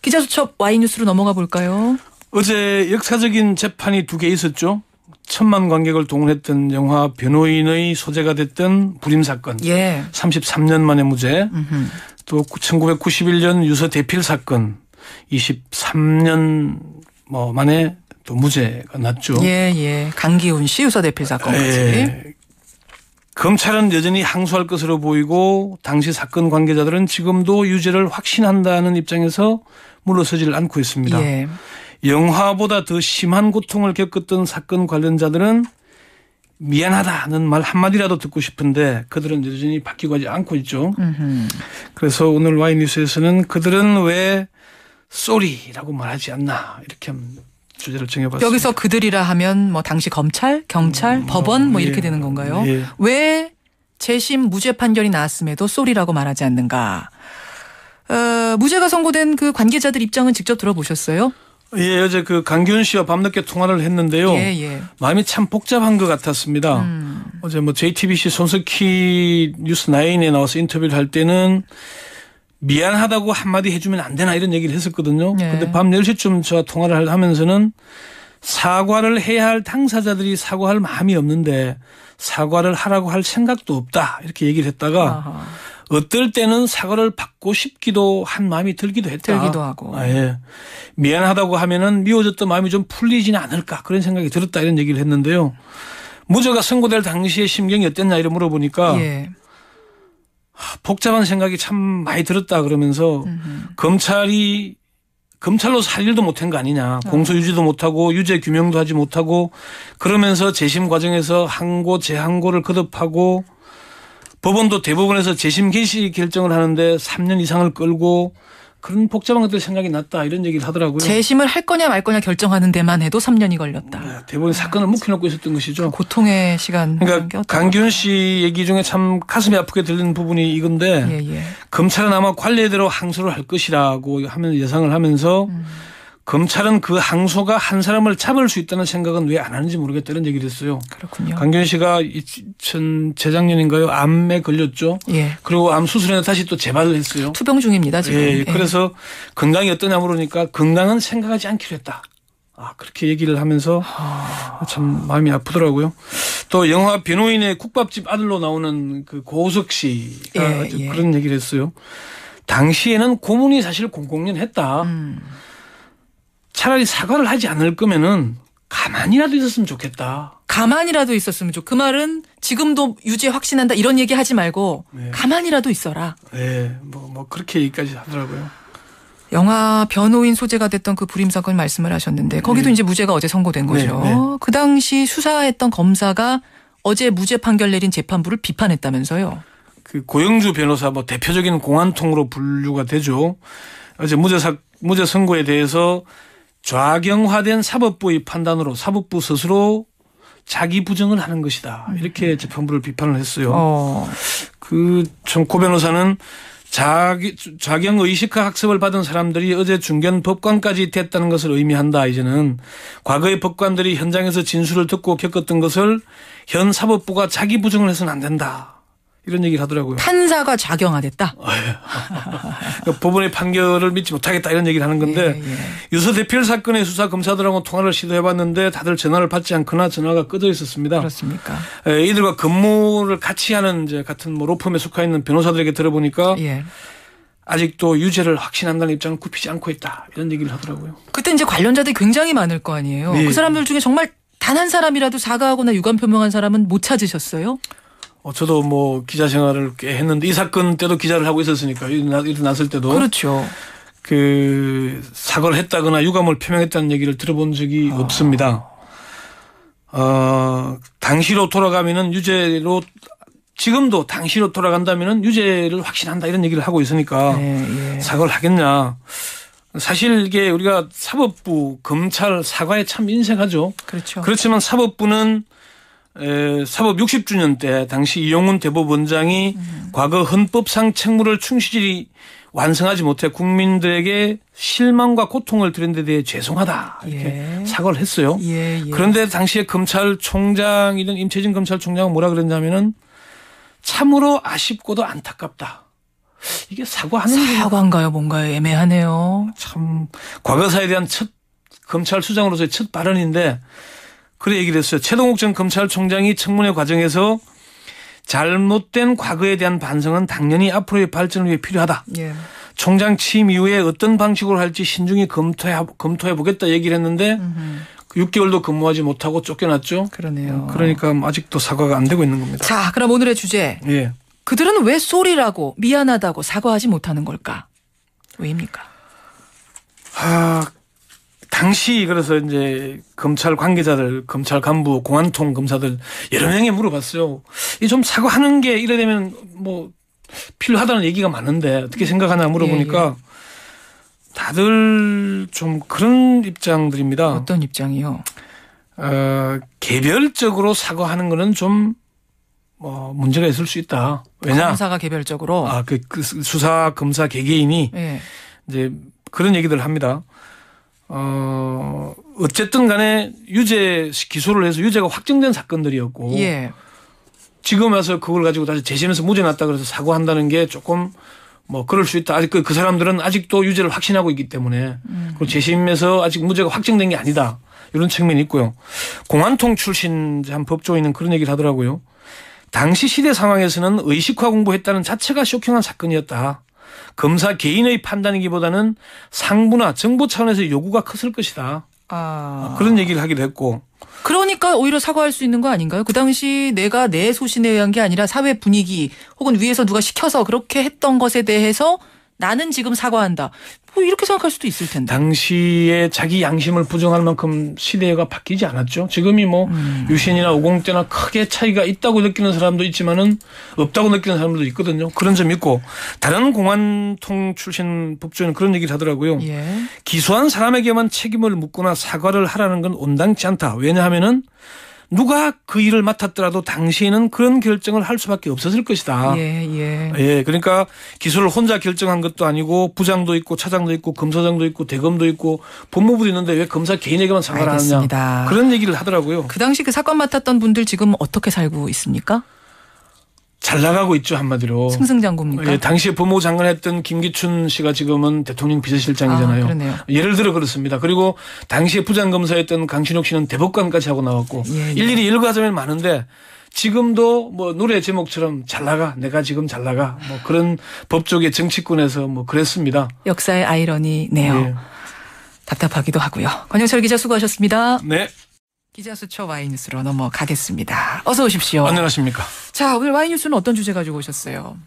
기자수첩 Y뉴스로 넘어가 볼까요? 어제 역사적인 재판이 2개 있었죠. 1,000만 관객을 동원했던 영화 변호인의 소재가 됐던 불임 사건. 예. 33년 만에 무죄. 또 1991년 유서 대필 사건. 23년 만에 또 무죄가 났죠. 예. 강기훈 씨 유서 대필 사건까지. 예. 검찰은 여전히 항소할 것으로 보이고 당시 사건 관계자들은 지금도 유죄를 확신한다는 입장에서 물러서지를 않고 있습니다. 예. 영화보다 더 심한 고통을 겪었던 사건 관련자들은 미안하다는 말 한마디라도 듣고 싶은데 그들은 여전히 바뀌고 하지 않고 있죠. 그래서 오늘 Y뉴스에서는 그들은 왜 쏘리라고 말하지 않나 이렇게 주제를 정해봤습니다. 여기서 그들이라 하면 뭐 당시 검찰, 경찰, 법원 이렇게 되는 건가요? 예. 왜 재심 무죄 판결이 나왔음에도 쏘리라고 말하지 않는가? 무죄가 선고된 그 관계자들 입장은 직접 들어보셨어요? 예, 어제 그 강기훈 씨와 밤늦게 통화를 했는데요. 예. 마음이 참 복잡한 것 같았습니다. 어제 JTBC 손석희 뉴스9에 나와서 인터뷰를 할 때는 미안하다고 한마디 해주면 안 되나 이런 얘기를 했었거든요. 그런데 밤 10시쯤 저와 통화를 하면서는 사과를 해야 할 당사자들이 사과할 마음이 없는데 사과를 하라고 할 생각도 없다 이렇게 얘기를 했다가 어떨 때는 사과를 받고 싶기도 한 마음이 들기도 했다. 들기도 하고. 예. 미안하다고 하면은 미워졌던 마음이 좀 풀리지는 않을까 그런 생각이 들었다 이런 얘기를 했는데요. 무죄가 선고될 당시의 심경이 어땠냐 이런 물어보니까 예. 복잡한 생각이 참 많이 들었다 그러면서 검찰로 살 일도 못한 거 아니냐. 공소유지도 못하고 유죄 규명도 하지 못하고 그러면서 재심 과정에서 항고 재항고를 거듭하고 법원도 대법원에서 재심 개시 결정을 하는데 3년 이상을 끌고 그런 복잡한 것들 생각이 났다 이런 얘기를 하더라고요. 재심을 할 거냐 말 거냐 결정하는 데만 해도 3년이 걸렸다. 네, 대법원이 사건을 묵혀놓고 있었던 것이죠. 고통의 시간. 그러니까 강기훈 씨 얘기 중에 참 가슴이 아프게 들리는 부분이 이건데 검찰은 아마 관례대로 항소를 할 것이라고 하면 예상을 하면서 검찰은 그 항소가 한 사람을 잡을 수 있다는 생각은 왜 안 하는지 모르겠다 이런 얘기를 했어요. 그렇군요. 강기훈 씨가 재작년인가요? 암에 걸렸죠. 예. 그리고 암 수술에 다시 또 재발을 했어요. 투병 중입니다 지금. 예. 그래서 건강이 어떠냐 물으니까 건강은 생각하지 않기로 했다. 그렇게 얘기를 하면서 참 마음이 아프더라고요. 또 영화 변호인의 국밥집 아들로 나오는 그 고우석 씨가 그런 얘기를 했어요. 당시에는 고문이 사실 공공연했다. 차라리 사과를 하지 않을 거면은 가만히라도 있었으면 좋겠다. 가만히라도 있었으면 그 말은 지금도 유죄 확신한다 이런 얘기 하지 말고 가만히라도 있어라. 네, 뭐 그렇게 얘기까지 하더라고요. 영화 변호인 소재가 됐던 그 불임 사건 말씀을 하셨는데 거기도 이제 무죄가 어제 선고된 거죠. 그 당시 수사했던 검사가 어제 무죄 판결 내린 재판부를 비판했다면서요. 그 고영주 변호사 대표적인 공안통으로 분류가 되죠. 어제 무죄 선고에 대해서 좌경화된 사법부의 판단으로 사법부 스스로 자기 부정을 하는 것이다. 이렇게 재판부를 비판을 했어요. 고 변호사는 좌경 의식화 학습을 받은 사람들이 어제 중견 법관까지 됐다는 것을 의미한다. 이제는 과거의 법관들이 현장에서 진술을 듣고 겪었던 것을 현 사법부가 자기 부정을 해서는 안 된다. 이런 얘기를 하더라고요. 판사가 좌경화됐다. 그러니까 법원의 판결을 믿지 못하겠다 이런 얘기를 하는 건데 유서 대필 사건의 수사 검사들하고 통화를 시도해봤는데 다들 전화를 받지 않거나 전화가 꺼져 있었습니다. 그렇습니까? 이들과 근무를 같이 하는 같은 로펌에 속해 있는 변호사들에게 들어보니까 아직도 유죄를 확신한다는 입장을 굽히지 않고 있다 이런 얘기를 하더라고요. 그때 이제 관련자들이 굉장히 많을 거 아니에요. 그 사람들 중에 정말 단 한 사람이라도 사과하거나 유감 표명한 사람은 못 찾으셨어요? 저도 기자 생활을 꽤 했는데 이 사건 때도 기자를 하고 있었으니까 일어났을 때도 그렇죠. 사과를 했다거나 유감을 표명했다는 얘기를 들어본 적이 없습니다. 당시로 돌아가면은 유죄로 지금도 당시로 돌아간다면은 유죄를 확신한다 이런 얘기를 하고 있으니까 사과를 하겠냐. 사실 이게 우리가 사법부, 검찰 사과에 참 인색하죠. 그렇죠. 그렇지만 사법부는 사법 60주년 때 당시 이용훈 대법원장이 과거 헌법상 책무를 충실히 완성하지 못해 국민들에게 실망과 고통을 드린 데 대해 죄송하다 이렇게 사과를 했어요. 그런데 당시에 검찰총장이던 임채진 검찰총장은 뭐라 그랬냐면은 참으로 아쉽고도 안타깝다. 이게 사과하는 게 사과인가요? 뭔가요? 애매하네요. 참 과거사에 대한 첫 검찰 수장으로서의 첫 발언인데 그래 얘기를 했어요. 최동욱 전 검찰총장이 청문회 과정에서 잘못된 과거에 대한 반성은 당연히 앞으로의 발전을 위해 필요하다. 예. 총장 취임 이후에 어떤 방식으로 할지 신중히 검토해 보겠다 얘기를 했는데 6개월도 근무하지 못하고 쫓겨났죠. 그러네요. 그러니까 아직도 사과가 안 되고 있는 겁니다. 자, 그럼 오늘의 주제. 예. 그들은 왜 쏘리라고 미안하다고 사과하지 못하는 걸까? 왜입니까? 당시 그래서 이제 검찰 관계자들, 검찰 간부, 공안통 검사들 여러 명이 물어봤어요. 이 좀 사과하는 게 이래 되면 뭐 필요하다는 얘기가 많은데 어떻게 생각하나 물어보니까 다들 좀 그런 입장들입니다. 어떤 입장이요? 개별적으로 사과하는 거는 좀 문제가 있을 수 있다. 왜냐? 검사가 개별적으로. 그 수사 검사 개개인이 예. 이제 그런 얘기들을 합니다. 어쨌든 간에 기소를 해서 유죄가 확정된 사건들이었고. 예. 지금 와서 그걸 가지고 다시 재심해서 무죄 났다 그래서 사과한다는 게 조금 그럴 수 있다. 아직 그 사람들은 아직도 유죄를 확신하고 있기 때문에 그리고 재심에서 아직 무죄가 확정된 게 아니다. 이런 측면이 있고요. 공안통 출신 한 법조인은 그런 얘기를 하더라고요. 당시 시대 상황에서는 의식화 공부했다는 자체가 쇼킹한 사건이었다. 검사 개인의 판단이기보다는 상부나 정부 차원에서 요구가 컸을 것이다. 그런 얘기를 하기도 했고. 그러니까 오히려 사과할 수 있는 거 아닌가요? 그 당시 내가 내 소신에 의한 게 아니라 사회 분위기 혹은 위에서 누가 시켜서 그렇게 했던 것에 대해서 나는 지금 사과한다. 이렇게 생각할 수도 있을 텐데. 당시에 자기 양심을 부정할 만큼 시대가 바뀌지 않았죠. 지금이 유신이나 50 때나 크게 차이가 있다고 느끼는 사람도 있지만은 없다고 느끼는 사람도 있거든요. 그런 점이 있고 다른 공안통 출신 법조인은 그런 얘기를 하더라고요. 예. 기소한 사람에게만 책임을 묻거나 사과를 하라는 건 온당치 않다. 왜냐하면은 누가 그 일을 맡았더라도 당시에는 그런 결정을 할 수밖에 없었을 것이다. 예. 그러니까 기소를 혼자 결정한 것도 아니고 부장도 있고 차장도 있고 검사장도 있고 대검도 있고 법무부도 있는데 왜 검사 개인에게만 사과를 하느냐. 그런 얘기를 하더라고요. 그 당시 그 사건 맡았던 분들 지금 어떻게 살고 있습니까? 잘 나가고 있죠, 한마디로. 승승장구입니까? 예, 당시에 법무부 장관 했던 김기춘 씨가 지금은 대통령 비서실장이잖아요. 그러네요. 예를 들어 그렇습니다. 그리고 당시에 부장검사였던 강신옥 씨는 대법관까지 하고 나왔고 일일이 일과점이 많은데 지금도 노래 제목처럼 잘 나가, 내가 지금 잘 나가, 그런 법조계 정치권에서 그랬습니다. 역사의 아이러니네요. 예. 답답하기도 하고요. 권영철 기자 수고하셨습니다. 네. 기자 수첩 와이뉴스로 넘어가겠습니다. 어서 오십시오. 안녕하십니까. 자, 오늘 와이뉴스는 어떤 주제 가지고 오셨어요?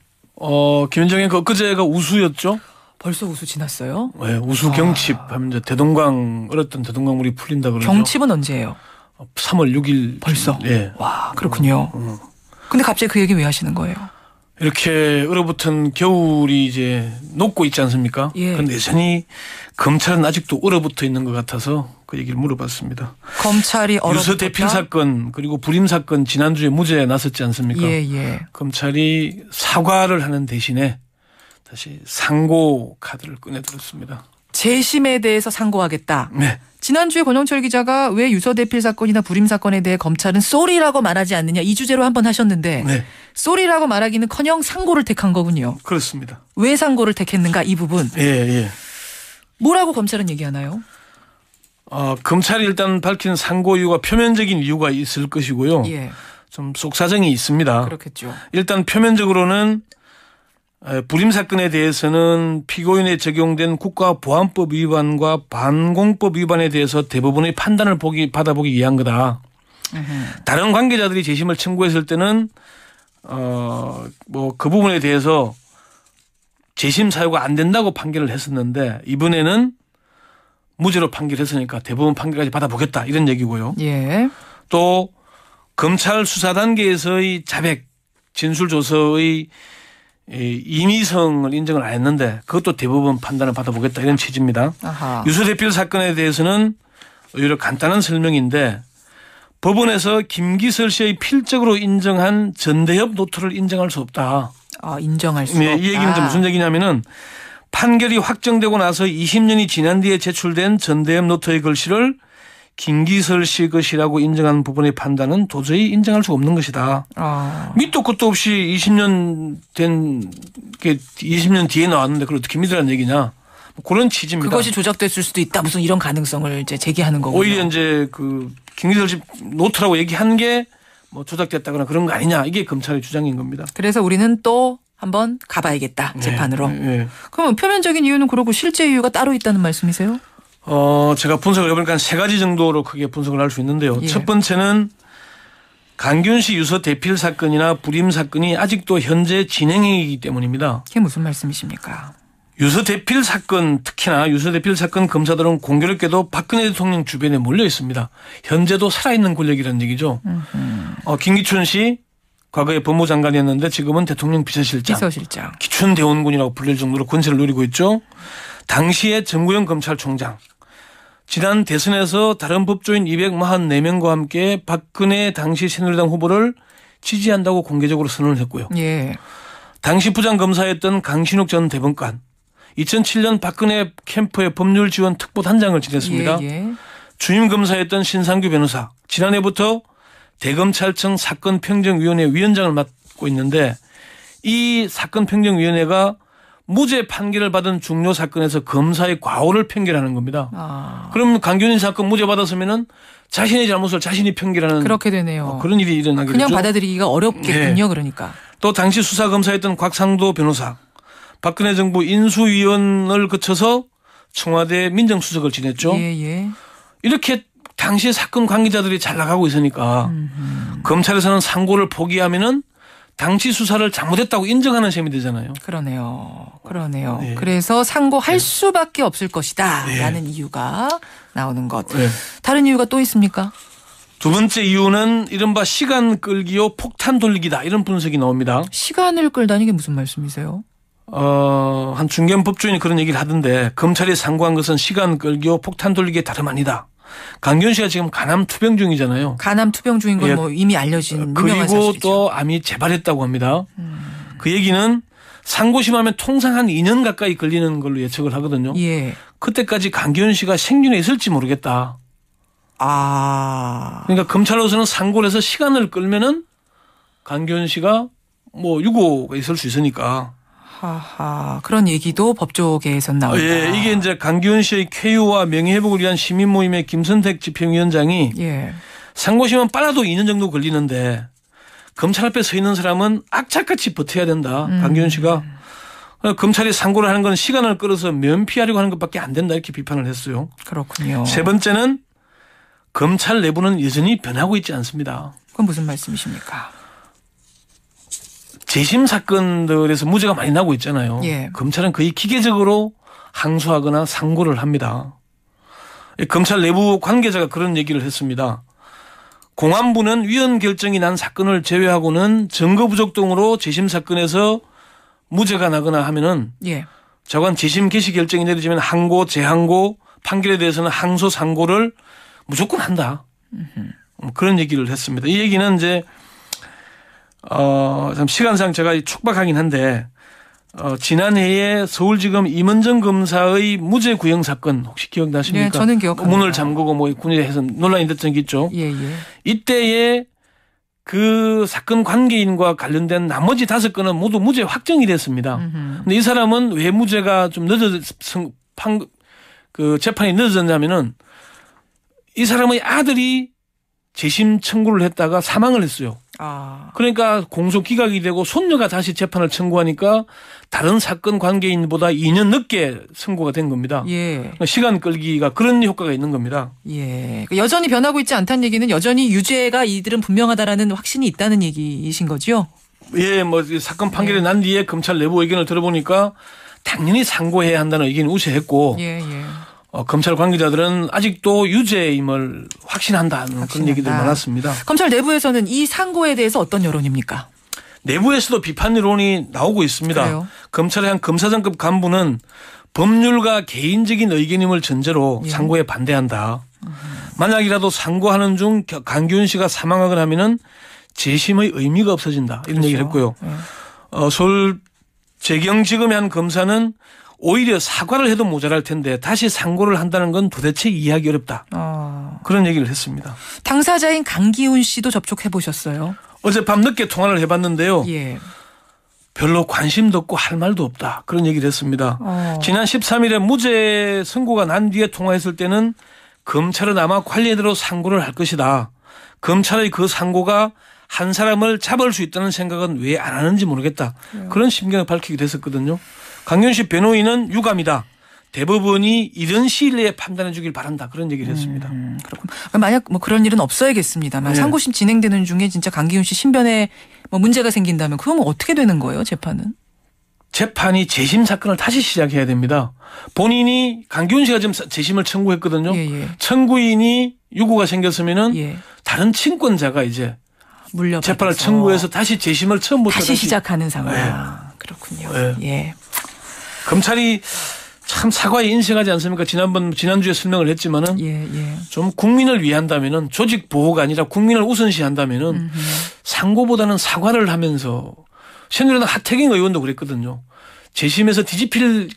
김현정의 엊그제가 우수였죠? 벌써 우수 지났어요? 네, 우수 경칩 하면 이제 얼었던 대동강물이 풀린다 그러죠. 경칩은 언제예요? 3월 6일. 벌써? 예. 와, 그렇군요. 근데 갑자기 그 얘기 왜 하시는 거예요? 이렇게 얼어붙은 겨울이 이제 녹고 있지 않습니까? 예. 그런데 여전히 검찰은 아직도 얼어붙어 있는 것 같아서 그 얘기를 물어봤습니다. 검찰이 얼어붙었다? 유서 대필 사건 그리고 불임 사건 지난주에 무죄에 나섰지 않습니까? 예. 검찰이 사과를 하는 대신에 다시 상고 카드를 꺼내들었습니다. 재심에 대해서 상고하겠다. 네. 지난주에 권영철 기자가 왜 유서 대필 사건이나 불임 사건에 대해 검찰은 쏘리라고 말하지 않느냐 이 주제로 한번 하셨는데 네. 쏘리라고 말하기는커녕 상고를 택한 거군요. 그렇습니다. 왜 상고를 택했는가 이 부분. 예. 뭐라고 검찰은 얘기하나요? 검찰이 일단 밝힌 상고 이유가 표면적인 이유가 있을 것이고요. 예. 좀 속사정이 있습니다. 그렇겠죠. 일단 표면적으로는 불임 사건에 대해서는 피고인에 적용된 국가보안법 위반과 반공법 위반에 대해서 대법원의 판단을 받아보기 위한 거다. 다른 관계자들이 재심을 청구했을 때는 그 부분에 대해서 재심 사유가 안 된다고 판결을 했었는데 이번에는 무죄로 판결했으니까 대법원 판결까지 받아보겠다 이런 얘기고요. 예. 또 검찰 수사 단계에서의 자백 진술조서의 임의성을 인정을 안 했는데 그것도 대법원 판단을 받아보겠다 이런 취지입니다. 유서 대필 사건에 대해서는 오히려 간단한 설명인데 법원에서 김기설 씨의 필적으로 인정한 전대협 노트를 인정할 수 없다. 인정할 수 없다. 이 얘기는 무슨 얘기냐면은 판결이 확정되고 나서 20년이 지난 뒤에 제출된 전대협 노트의 글씨를 김기설 씨 것이라고 인정한 부분의 판단은 도저히 인정할 수 없는 것이다. 밑도 끝도 없이 20년 된 게 20년 뒤에 나왔는데 그걸 어떻게 믿으라는 얘기냐. 뭐 그런 취지입니다. 그것이 조작됐을 수도 있다. 무슨 이런 가능성을 이제 제기하는 거군요. 오히려 이제 그 김기설 씨 노트라고 얘기한 게 뭐 조작됐다거나 그런 거 아니냐. 이게 검찰의 주장인 겁니다. 그래서 우리는 또 한번 가봐야겠다. 재판으로. 네. 그럼 표면적인 이유는 그러고 실제 이유가 따로 있다는 말씀이세요? 제가 분석을 해보니까 한 3가지 정도로 크게 분석을 할 수 있는데요. 예. 첫 번째는 강기훈 씨 유서 대필 사건이나 불임 사건이 아직도 현재 진행이기 때문입니다. 그게 무슨 말씀이십니까? 유서 대필 사건, 특히나 유서 대필 사건 검사들은 공교롭게도 박근혜 대통령 주변에 몰려 있습니다. 현재도 살아있는 권력이라는 얘기죠. 김기춘 씨 과거에 법무장관이었는데 지금은 대통령 비서실장. 기춘 대원군이라고 불릴 정도로 권세를 누리고 있죠. 당시의 정구영 검찰총장. 지난 대선에서 다른 법조인 244명과 함께 박근혜 당시 새누리당 후보를 지지한다고 공개적으로 선언을 했고요. 예. 당시 부장검사였던 강신욱 전 대법관. 2007년 박근혜 캠프의 법률지원 특보단장을 지냈습니다. 예. 주임 검사였던 신상규 변호사. 지난해부터 대검찰청 사건평정위원회 위원장을 맡고 있는데 이 사건평정위원회가 무죄 판결을 받은 중요 사건에서 검사의 과오를 편결하는 겁니다. 그럼 강균인 사건 무죄 받았으면은 자신의 잘못을 자신이 편결하는 그렇게 되네요. 그런 일이 일어나게 그냥 되죠. 받아들이기가 어렵겠군요. 네. 그러니까. 또 당시 수사검사였던 곽상도 변호사. 박근혜 정부 인수위원을 거쳐서 청와대 민정수석을 지냈죠. 예. 이렇게 당시 사건 관계자들이 잘 나가고 있으니까 검찰에서는 상고를 포기하면은 당시 수사를 잘못했다고 인정하는 셈이 되잖아요. 그러네요. 네. 그래서 상고할 수밖에 없을 것이다 라는 이유가 나오는 것. 네. 다른 이유가 또 있습니까? 두 번째 이유는 이른바 시간 끌기요 폭탄 돌리기다. 이런 분석이 나옵니다. 시간을 끌다니 게 무슨 말씀이세요? 한 중견 법조인이 그런 얘기를 하던데 검찰이 상고한 것은 시간 끌기요 폭탄 돌리기에 다름 아니다. 강기훈 씨가 지금 간암 투병 중이잖아요. 간암 투병 중인 건 뭐 이미 알려진 유명한 사실이죠. 그리고 또 암이 재발했다고 합니다. 그 얘기는 상고심하면 통상 한 2년 가까이 걸리는 걸로 예측을 하거든요. 예. 그때까지 강기훈 씨가 생존해 있을지 모르겠다. 그러니까 검찰로서는 상고를 해서 시간을 끌면은 강기훈 씨가 뭐 유고가 있을 수 있으니까. 그런 얘기도 법조계에선 나온다. 예, 이게 이제 강기훈 씨의 쾌유와 명예회복을 위한 시민모임의 김선택 집행위원장이 상고심은 빨라도 2년 정도 걸리는데 검찰 앞에 서 있는 사람은 악착같이 버텨야 된다. 강기훈 씨가. 검찰이 상고를 하는 건 시간을 끌어서 면피하려고 하는 것밖에 안 된다. 이렇게 비판을 했어요. 그렇군요. 세 번째는 검찰 내부는 여전히 변하고 있지 않습니다. 그건 무슨 말씀이십니까? 재심 사건들에서 무죄가 많이 나고 있잖아요. 예. 검찰은 거의 기계적으로 항소하거나 상고를 합니다. 검찰 내부 관계자가 그런 얘기를 했습니다. 공안부는 위헌 결정이 난 사건을 제외하고는 증거 부족 등으로 재심 사건에서 무죄가 나거나 하면은 자관 재심 개시 결정이 내려지면 항고, 재항고, 판결에 대해서는 항소, 상고를 무조건 한다. 그런 얘기를 했습니다. 이 얘기는 이제 참 시간상 제가 촉박하긴 한데 지난해에 서울지검 임은정 검사의 무죄 구형 사건 혹시 기억나십니까? 네, 저는 기억합니다. 문을 잠그고 뭐 군에서 논란이 됐던 게 있죠. 예. 이때에 그 사건 관계인과 관련된 나머지 5건은 모두 무죄 확정이 됐습니다. 근데 이 사람은 왜 무죄가 좀 재판이 늦어졌냐면은 이 사람의 아들이 재심 청구를 했다가 사망을 했어요. 그러니까 공소 기각이 되고 손녀가 다시 재판을 청구하니까 다른 사건 관계인보다 2년 늦게 선고가 된 겁니다. 시간 끌기가 그런 효과가 있는 겁니다. 여전히 변하고 있지 않다는 얘기는 여전히 유죄가 이들은 분명하다라는 확신이 있다는 얘기이신 거죠? 예, 뭐 사건 판결이 난 뒤에 검찰 내부 의견을 들어보니까 당연히 상고해야 한다는 의견이 우세했고 검찰 관계자들은 아직도 유죄임을 확신한다는 그런 얘기들이 많았습니다. 검찰 내부에서는 이 상고에 대해서 어떤 여론입니까? 내부에서도 비판 여론이 나오고 있습니다. 그래요? 검찰의 한 검사장급 간부는 법률가 개인적인 의견임을 전제로 상고에 반대한다. 만약이라도 상고하는 중 강기훈 씨가 사망하거나 하면은 재심의 의미가 없어진다. 이런 얘기를 했고요. 서울 재경지검의 한 검사는 오히려 사과를 해도 모자랄 텐데 다시 상고를 한다는 건 도대체 이해하기 어렵다. 그런 얘기를 했습니다. 당사자인 강기훈 씨도 접촉해 보셨어요? 어젯밤 늦게 통화를 해봤는데요. 예. 별로 관심도 없고 할 말도 없다. 그런 얘기를 했습니다. 지난 13일에 무죄 선고가 난 뒤에 통화했을 때는 검찰은 아마 관례대로 상고를 할 것이다. 검찰의 그 상고가 한 사람을 잡을 수 있다는 생각은 왜 안 하는지 모르겠다. 그런 심경을 밝히기도 했었거든요. 강기훈 씨 변호인은 유감이다. 대법원이 이런 시일 내에 판단해 주길 바란다. 그런 얘기를 했습니다. 그렇군. 만약 뭐 그런 일은 없어야겠습니다만 네. 상고심 진행되는 중에 진짜 강기훈 씨 신변에 뭐 문제가 생긴다면 그건 어떻게 되는 거예요, 재판은? 재판이 재심 사건을 다시 시작해야 됩니다. 본인이 강기훈 씨가 지금 재심을 청구했거든요. 예. 청구인이 유고가 생겼으면은 예. 다른 친권자가 이제 물려받아서 재판을 청구해서 다시 재심을 처음부터 다시 시작하는 상황. 네. 그렇군요. 네. 예. 검찰이 참 사과에 인색하지 않습니까? 지난주에 설명을 했지만은 예. 좀 국민을 위한다면은 조직 보호가 아니라 국민을 우선시한다면은 상고보다는 사과를 하면서 새누리당 하태경 의원도 그랬거든요. 재심에서 뒤집힐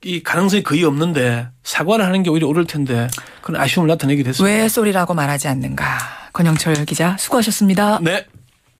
이 가능성이 거의 없는데 사과를 하는 게 오히려 옳을 텐데 그런 아쉬움을 나타내게 됐습니다. 왜 쏘리라고 말하지 않는가. 권영철 기자 수고하셨습니다. 네.